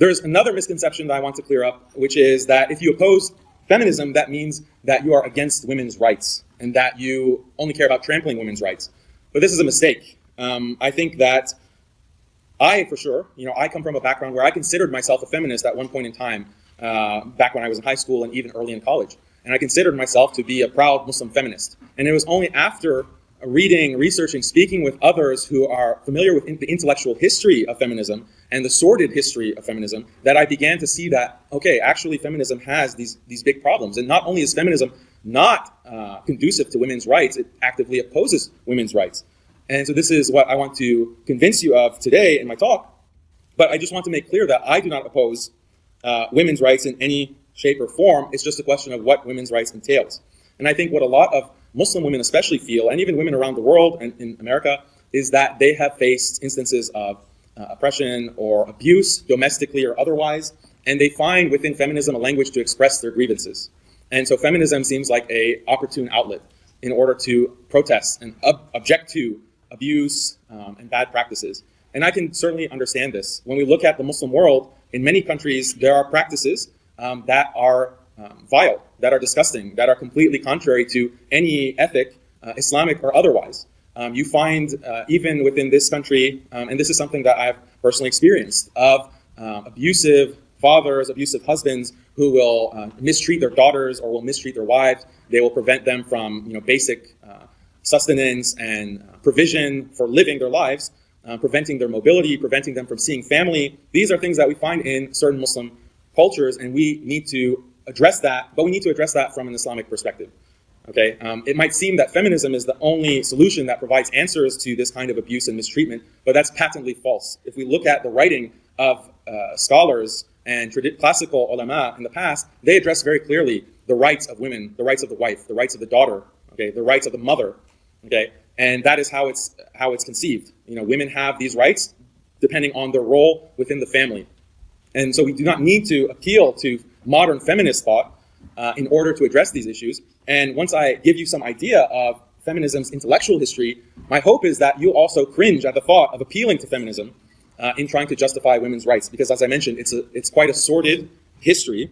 There's another misconception that I want to clear up, which is that if you oppose feminism, that means that you are against women's rights and that you only care about trampling women's rights. But this is a mistake. I think that for sure, I come from a background where I considered myself a feminist at one point in time, back when I was in high school and even early in college. And I considered myself to be a proud Muslim feminist. And it was only after reading, researching, speaking with others who are familiar with the intellectual history of feminism and the sordid history of feminism that I began to see that, okay, actually feminism has these big problems. And not only is feminism not conducive to women's rights, it actively opposes women's rights. And so this is what I want to convince you of today in my talk. But I just want to make clear that I do not oppose women's rights in any shape or form. It's just a question of what women's rights entails. And I think what a lot of Muslim women especially feel, and even women around the world and in America, is that they have faced instances of oppression or abuse, domestically or otherwise, and they find within feminism a language to express their grievances. And so feminism seems like an opportune outlet in order to protest and object to abuse and bad practices. And I can certainly understand this. When we look at the Muslim world, in many countries, there are practices that are vile, that are disgusting, that are completely contrary to any ethic, Islamic or otherwise. You find, even within this country, and this is something that I've personally experienced, of abusive fathers, abusive husbands who will mistreat their daughters or will mistreat their wives. They will prevent them from basic sustenance and provision for living their lives, preventing their mobility, preventing them from seeing family. These are things that we find in certain Muslim cultures, and we need to address that, but we need to address that from an Islamic perspective. Okay, it might seem that feminism is the only solution that provides answers to this kind of abuse and mistreatment, but that's patently false. If we look at the writing of scholars and classical ulama in the past, they address very clearly the rights of women, the rights of the wife, the rights of the daughter, okay, the rights of the mother, okay, and that is how it's conceived. Women have these rights depending on their role within the family, and so we do not need to appeal to modern feminist thought in order to address these issues. And once I give you some idea of feminism's intellectual history, my hope is that you also cringe at the thought of appealing to feminism in trying to justify women's rights, because as I mentioned, it's quite a sordid history,